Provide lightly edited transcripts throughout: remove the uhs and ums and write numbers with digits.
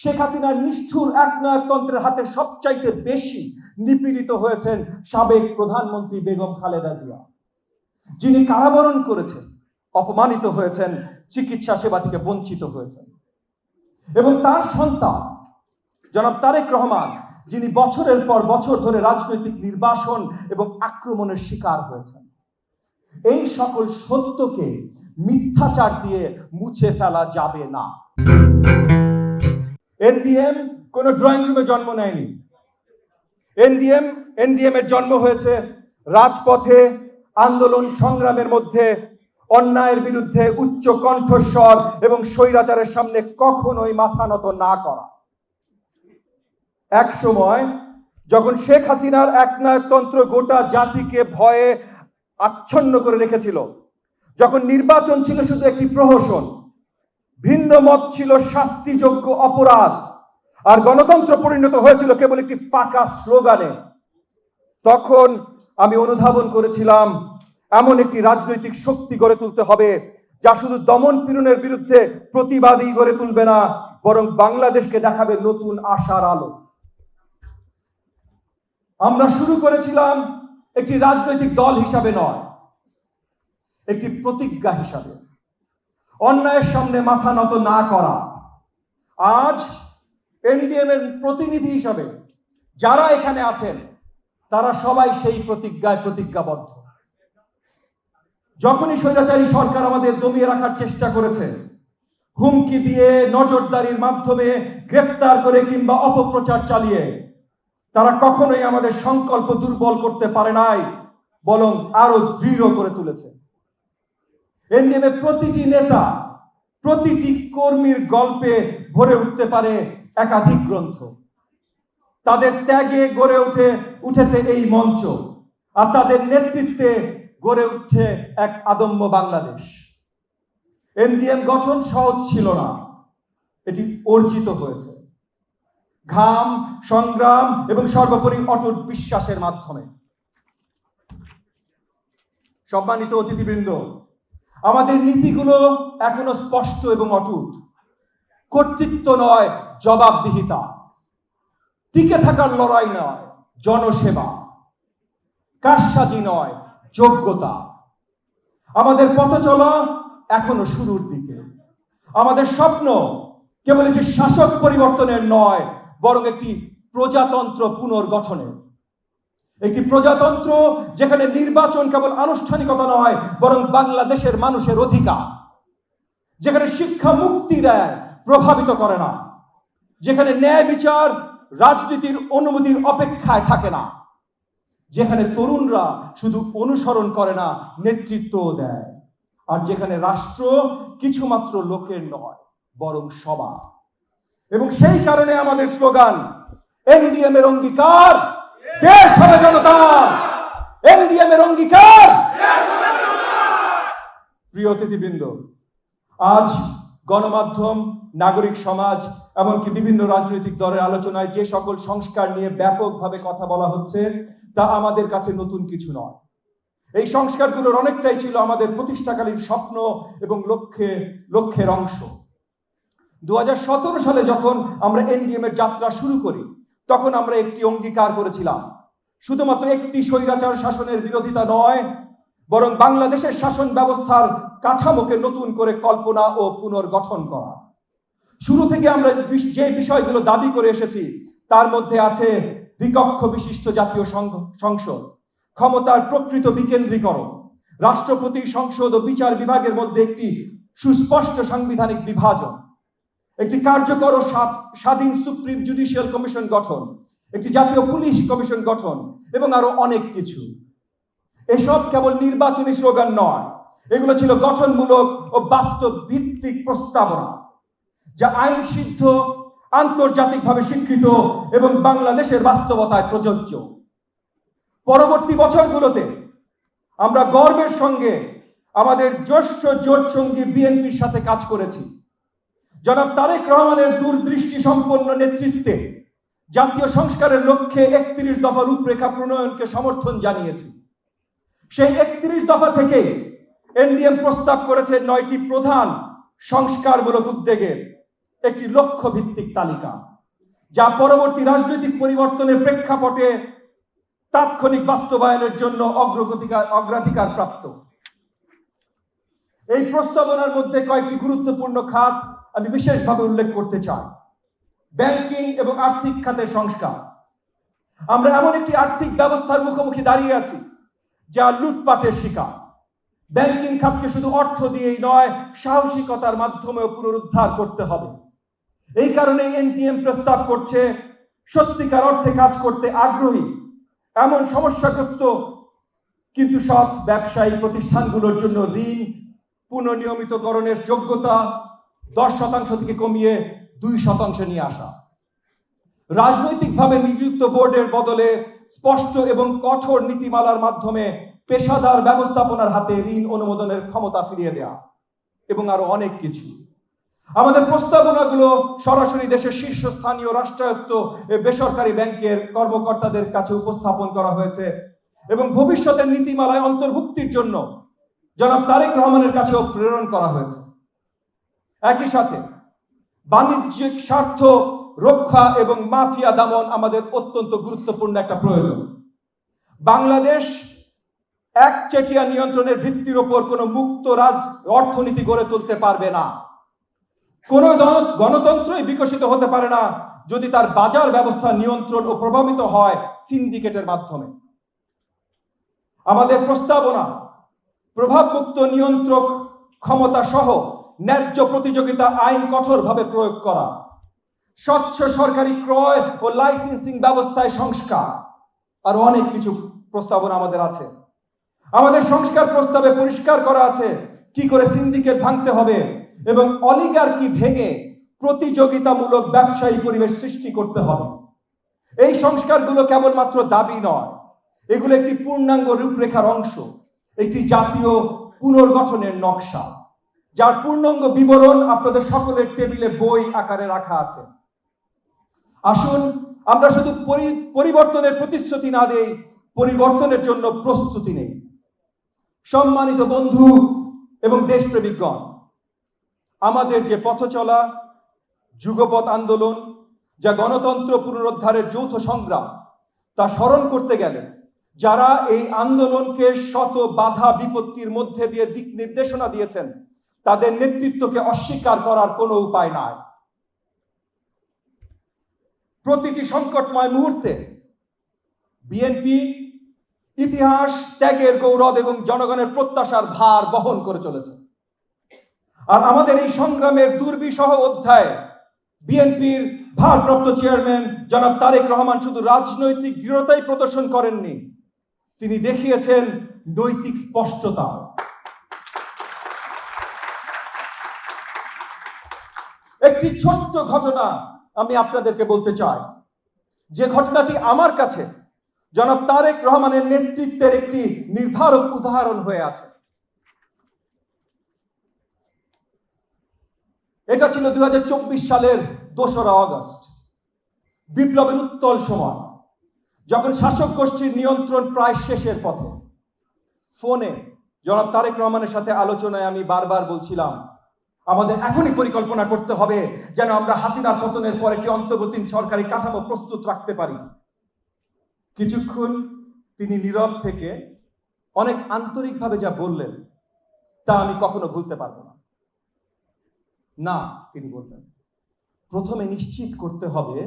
শেখ হাসিনার নিষ্ঠুর একনায়কতন্ত্রের হাতে সবচাইতে বেশি নিপীড়িত হয়েছেন সাবেক প্রধানমন্ত্রী বেগম খালেদা জিয়া, যিনি কারাবরণ করেছেন, অপমানিত হয়েছেন, চিকিৎসা সেবা থেকে বঞ্চিত হয়েছেন। এবং তার সন্তান জনাব তারেক রহমান, যিনি বছরের পর বছর ধরে রাজনৈতিক নির্বাসন এবং আক্রমণের শিকার হয়েছেন। এই সকল সত্যকে মিথ্যাচার দিয়ে মুছে ফেলা যাবে না। এনডিএম কোন ড্রয়িং রুমে জন্ম নেয়নি। এনডিএম এর জন্ম হয়েছে রাজপথে আন্দোলন সংগ্রামের মধ্যে, অন্যায়ের বিরুদ্ধে উচ্চ কণ্ঠস্বর এবং স্বৈরাচারের সামনে কখনোই মাথা নত না করা। এক সময় যখন শেখ হাসিনার একনায়কতন্ত্র গোটা জাতিকে ভয়ে আচ্ছন্ন করে রেখেছিল, যখন নির্বাচন ছিল শুধু একটি প্রহসন, ভিন্ন মত ছিল শাস্তিযোগ্য অপরাধ, আর গণতন্ত্র পরিণত হয়েছিল কেবল একটি ফাঁকা স্লোগানে, তখন আমি অনুধাবন করেছিলাম এমন একটি রাজনৈতিক শক্তি গড়ে তুলতে হবে যা শুধু দমন পীড়নের বিরুদ্ধে প্রতিবাদী গড়ে তুলবে না, বরং বাংলাদেশকে দেখাবে নতুন আশার আলো। আমরা শুরু করেছিলাম একটি রাজনৈতিক দল হিসাবে নয়, একটি প্রতিজ্ঞা হিসাবে, অন্যায়ের সামনে মাথা নত না করা। আজ এনডিএম এর প্রতিনিধি হিসাবে যারা এখানে আছেন তারা সবাই সেই প্রতিজ্ঞায় প্রতিজ্ঞাবদ্ধ। যখনই স্বৈরাচারী সরকার আমাদের দমিয়ে রাখার চেষ্টা করেছে, হুমকি দিয়ে, নজরদারির মাধ্যমে গ্রেফতার করে কিংবা অপপ্রচার চালিয়ে, তারা কখনোই আমাদের সংকল্প দুর্বল করতে পারে নাই, বরং আরো দৃঢ় করে তুলেছে। এনডিএম এর প্রতিটি নেতা, প্রতিটি কর্মীর গল্পে ভরে উঠতে পারে একাধিক গ্রন্থ। তাদের ত্যাগে গড়ে উঠেছে এই মঞ্চ, আর তাদের নেতৃত্বে গড়ে উঠছে এক আদম্য বাংলাদেশ। এনডিএম গঠন সহজ ছিল না, এটি অর্জিত হয়েছে ঘাম, সংগ্রাম এবং সর্বোপরি অটুট বিশ্বাসের মাধ্যমে। সম্মানিত অতিথিবৃন্দ, আমাদের নীতিগুলো এখনো স্পষ্ট এবং অটুট। কর্তৃত্ব নয়, জবাবদিহিতা। টিকে থাকার লড়াই নয়, জনসেবা। কারসাজি নয়, যোগ্যতা। আমাদের পথ চলা এখনো শুরুর দিকে। আমাদের স্বপ্ন কেবল একটি শাসক পরিবর্তনের নয়, বরং একটি প্রজাতন্ত্র পুনর্গঠনের। একটি প্রজাতন্ত্র যেখানে নির্বাচন কেবল আনুষ্ঠানিকতা নয়, বরং বাংলাদেশের মানুষের অধিকার। যেখানে শিক্ষা মুক্তি দেয়, প্রভাবিত করে না। যেখানে ন্যায় বিচার রাজনীতির অনুমতির অপেক্ষায় থাকে না। যেখানে তরুণরা শুধু অনুসরণ করে না, নেতৃত্বও দেয়। আর যেখানে রাষ্ট্র কিছুমাত্র লোকের নয়, বরং সবার। এবং সেই কারণে আমাদের স্লোগান, এনডিএম এর অঙ্গীকার, দেশ হবে জনতার। এনডিএম এর অঙ্গীকার। প্রিয় অতিথিবৃন্দ, আজ গণমাধ্যম, নাগরিক সমাজ, এমনকি বিভিন্ন রাজনৈতিক দলের আলোচনায় যে সকল সংস্কার নিয়ে ব্যাপকভাবে কথা বলা হচ্ছে, তা আমাদের কাছে নতুন কিছু নয়। এই সংস্কারগুলোর অনেকটাই ছিল আমাদের প্রতিষ্ঠাকালীন স্বপ্ন এবং লক্ষ্যের অংশ। 2017 সালে যখন আমরা এনডিএম এর যাত্রা শুরু করি, তখন আমরা একটি অঙ্গীকার করেছিলাম, শুধুমাত্র একটি স্বৈরাচার শাসনের বিরোধিতা নয়, বরং বাংলাদেশের শাসন ব্যবস্থার কাঠামোকে নতুন করে কল্পনা ও পুনর্গঠন করা। শুরু থেকে আমরা যে বিষয়গুলো দাবি করে এসেছি, তার মধ্যে আছে দ্বিকক্ষ বিশিষ্ট জাতীয় সংসদ, ক্ষমতার প্রকৃত বিকেন্দ্রীকরণ, রাষ্ট্রপতি, সংসদ ও বিচার বিভাগের মধ্যে একটি সুস্পষ্ট সাংবিধানিক বিভাজন, একটি কার্যকর ও স্বাধীন সুপ্রিম জুডিশিয়াল কমিশন গঠন, একটি জাতীয় পুলিশ কমিশন গঠন এবং আরো অনেক কিছু। এসব কেবল নির্বাচনী স্লোগান নয়, এগুলো ছিল গঠনমূলক ও বাস্তব ভিত্তিক প্রস্তাবনা, যা আইন সিদ্ধ, আন্তর্জাতিকভাবে স্বীকৃত এবং বাংলাদেশের বাস্তবতায় প্রযোজ্য। পরবর্তী বছরগুলোতে আমরা গর্বের সঙ্গে আমাদের জ্যেষ্ঠ জোটসঙ্গী বিএনপির সাথে কাজ করেছি। জনাব তারেক রহমানের দূরদৃষ্টি সম্পন্ন নেতৃত্বে জাতীয় সংস্কারের লক্ষ্যে 31 দফা রূপরেখা প্রণয়নকে সমর্থন জানিয়েছি। সেই 31 দফা থেকে এনডিএম প্রস্তাব করেছে 9টি প্রধান সংস্কারমূলক উদ্যোগের। একটি লক্ষ্য ভিত্তিক তালিকা, যা পরবর্তী রাজনৈতিক পরিবর্তনের প্রেক্ষাপটে তাৎক্ষণিক বাস্তবায়নের জন্য অগ্রাধিকার প্রাপ্ত। এই প্রস্তাবনার মধ্যে কয়েকটি গুরুত্বপূর্ণ খাত আমি বিশেষভাবে উল্লেখ করতে চাই। ব্যাংকিং এবং আর্থিক খাতের সংস্কার। আমরা এমন একটি আর্থিক ব্যবস্থার মুখোমুখি দাঁড়িয়ে আছি যা লুটপাটের শিকার। ব্যাংকিং খাতকে শুধু অর্থ দিয়েই নয়, সাহসিকতার মাধ্যমেও পুনরুদ্ধার করতে হবে। এই কারণে এনটিএম প্রস্তাব করছে সত্যিকার অর্থে কাজ করতে আগ্রহী এমন সমস্যাগ্রস্ত কিন্তু সৎ ব্যবসায়ী প্রতিষ্ঠানগুলোর জন্য ঋণ পুনর্নিয়মিতকরণের যোগ্যতা 10% থেকে কমিয়ে 2% নিয়ে আসা। রাজনৈতিকভাবে নিযুক্ত বোর্ডের বদলে স্পষ্ট এবং কঠোর নীতিমালার মাধ্যমে পেশাদার ব্যবস্থাপনার হাতে ঋণ অনুমোদনের ক্ষমতা ফিরিয়ে দেওয়া এবং আরো অনেক কিছু। আমাদের প্রস্তাবনাগুলো সরাসরি দেশের শীর্ষস্থানীয় রাষ্ট্রায়ত্ত বেসরকারি ব্যাংকের কর্মকর্তাদের কাছে উপস্থাপন করা হয়েছে এবং ভবিষ্যতের নীতিমালায় অন্তর্ভুক্তির জন্য জনাব তারেক রহমানের কাছেও প্রেরণ করা হয়েছে। একই সাথে বাণিজ্যিক স্বার্থ রক্ষা এবং মাফিয়া দমন আমাদের অত্যন্ত গুরুত্বপূর্ণ একটা প্রয়োজন। বাংলাদেশ একচেটিয়া নিয়ন্ত্রণের ভিত্তির উপর কোনো মুক্ত অর্থনীতি গড়ে তুলতে পারবে না। কোন গণতন্ত্রই বিকশিত হতে পারে না যদি তার বাজার ব্যবস্থা নিয়ন্ত্রণ ও প্রভাবিত হয় সিন্ডিকেটের মাধ্যমে। আমাদের প্রস্তাবনা প্রভাবমুক্ত নিয়ন্ত্রক ক্ষমতা সহ ন্যায্য প্রতিযোগিতা আইন কঠোরভাবে প্রয়োগ করা, স্বচ্ছ সরকারি ক্রয় ও লাইসেন্সিং ব্যবস্থায় সংস্কার, আর অনেক কিছু প্রস্তাবনা আমাদের আছে। আমাদের সংস্কার প্রস্তাবে পরিষ্কার করা আছে কি করে সিন্ডিকেট ভাঙতে হবে এবং অলিগার্কি ভেঙে প্রতিযোগিতামূলক ব্যবসায়ী পরিবেশ সৃষ্টি করতে হবে। এই সংস্কারগুলো কেবলমাত্র দাবি নয়, এগুলো একটি পূর্ণাঙ্গ রূপরেখার অংশ, একটি জাতীয় পুনর্গঠনের নকশা, যার পূর্ণাঙ্গ বিবরণ আপনাদের সকলের টেবিলে বই আকারে রাখা আছে। আসুন আমরা শুধু পরিবর্তনের প্রতিশ্রুতি না দেই, পরিবর্তনের জন্য প্রস্তুতি নেই। সম্মানিত বন্ধু এবং দেশপ্রেমিকগণ, আমাদের যে পথ চলা যুগপৎ আন্দোলন, যা গণতন্ত্র পুনরুদ্ধারের যৌথ সংগ্রাম, তা স্মরণ করতে গেলে যারা এই আন্দোলনকে শত বাধা বিপত্তির মধ্যে দিয়ে দিক নির্দেশনা দিয়েছেন, তাদের নেতৃত্বকে অস্বীকার করার কোনো উপায় নাই। প্রতিটি সংকটময় মুহূর্তে বিএনপি ইতিহাস, ত্যাগের গৌরব এবং জনগণের প্রত্যাশার ভার বহন করে চলেছে। আর আমাদের এই সংগ্রামের দুর্বিষহ অধ্যায়ে বিএনপির ভারপ্রাপ্ত চেয়ারম্যান জনাব তারেক রহমান শুধু রাজনৈতিক দৃঢ়তাই প্রদর্শন করেননি, তিনি দেখিয়েছেন নৈতিক স্পষ্টতা। একটি ছোট্ট ঘটনা আমি আপনাদেরকে বলতে চাই, যে ঘটনাটি আমার কাছে জনাব তারেক রহমানের নেতৃত্বের একটি নির্ধারক উদাহরণ হয়ে আছে। এটা ছিল 2024 সালের 2রা অগস্ট, বিপ্লবের উত্তাল সময়, যখন শাসক গোষ্ঠীর নিয়ন্ত্রণ প্রায় শেষের পথে। ফোনে জনাব তারেক রহমানের সাথে আলোচনায় আমি বারবার বলছিলাম, আমাদের এখনই পরিকল্পনা করতে হবে যেন আমরা হাসিনার পতনের পর একটি অন্তর্বর্তী সরকারি কাঠামো প্রস্তুত রাখতে পারি। কিছুক্ষণ তিনি নীরব থেকে অনেক আন্তরিকভাবে যা বললেন তা আমি কখনো ভুলতে পারবো না। না, তিনি বললেন, প্রথমে নিশ্চিত করতে হবে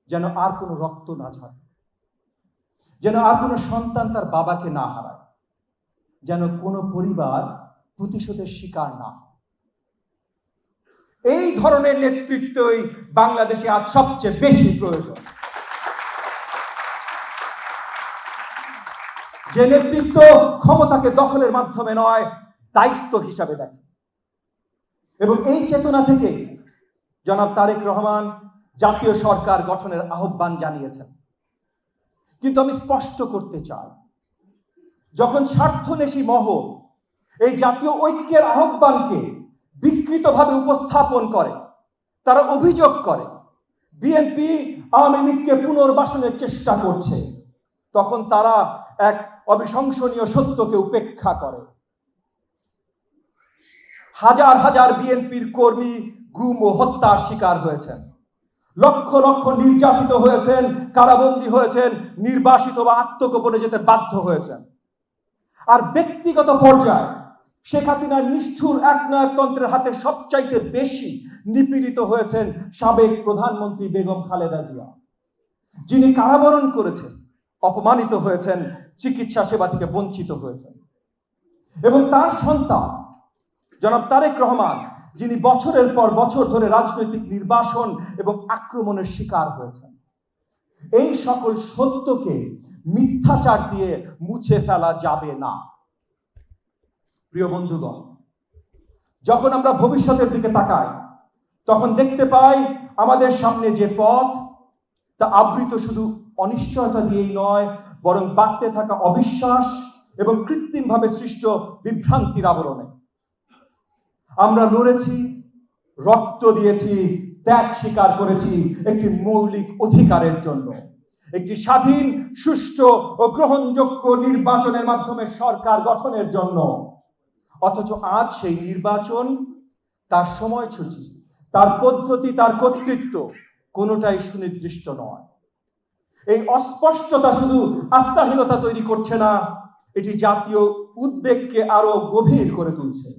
যেন আর কোনো রক্ত না ঝরে, যেন আর কোনো সন্তান তার বাবাকে না হারায়, যেন কোনো পরিবার প্রতিশোধের শিকার না হয়। এই ধরনের নেতৃত্বই বাংলাদেশে আজ সবচেয়ে বেশি প্রয়োজন। যে নেতৃত্ব ক্ষমতাকে দখলের মাধ্যমে নয়, দায়িত্ব হিসাবে দেখে। এবং এই চেতনা থেকে জনাব তারেক রহমান জাতীয় সরকার গঠনের আহ্বান জানিয়েছেন। কিন্তু আমি স্পষ্ট করতে চাই, যখন স্বার্থনেশী মহল এই জাতীয় ঐক্যের আহ্বানকে বিকৃতভাবে উপস্থাপন করে, তারা অভিযোগ করে বিএনপি আওয়ামী লীগকে পুনর্বাসনের চেষ্টা করছে, তখন তারা এক অবিশংসনীয় সত্যকে উপেক্ষা করে। হাজার হাজার বিএনপির কর্মী গুম ও হত্যার শিকার হয়েছেন, লক্ষ লক্ষ নির্যাতিত হয়েছেন, কারাবন্দী হয়েছেন, নির্বাসিত বা আত্মগোপনে যেতে বাধ্য হয়েছেন। আর ব্যক্তিগত পর্যায়ে শেখ হাসিনার নিষ্ঠুর একনায়কতন্ত্রের হাতে সবচাইতে বেশি নিপীড়িত হয়েছেন সাবেক প্রধানমন্ত্রী বেগম খালেদা জিয়া, যিনি কারাবরণ করেছেন, অপমানিত হয়েছেন, চিকিৎসা সেবা থেকে বঞ্চিত হয়েছেন। এবং তার সন্তান জনাব তারেক রহমান, যিনি বছরের পর বছর ধরে রাজনৈতিক নির্বাসন এবং আক্রমণের শিকার হয়েছেন। এই সকল সত্যকে মিথ্যাচার দিয়ে মুছে ফেলা যাবে না। প্রিয় বন্ধুগণ, যখন আমরা ভবিষ্যতের দিকে তাকাই, তখন দেখতে পাই আমাদের সামনে যে পথ, তা আবৃত শুধু অনিশ্চয়তা দিয়েই নয়, বরং বাড়তে থাকা অবিশ্বাস এবং কৃত্রিমভাবে সৃষ্ট বিভ্রান্তির আবরণে। আমরা লড়েছি, রক্ত দিয়েছি, ত্যাগ স্বীকার করেছি একটি মৌলিক অধিকারের জন্য, একটি স্বাধীন, সুষ্ঠু ও গ্রহণযোগ্য নির্বাচনের মাধ্যমে সরকার গঠনের জন্য। অথচ আজ সেই নির্বাচন, তার সময়সূচি, তার পদ্ধতি, তার কর্তৃত্ব কোনোটাই সুনির্দিষ্ট নয়। এই অস্পষ্টতা শুধু আস্থাহীনতা তৈরি করছে না, এটি জাতীয় উদ্বেগকে আরো গভীর করে তুলছে।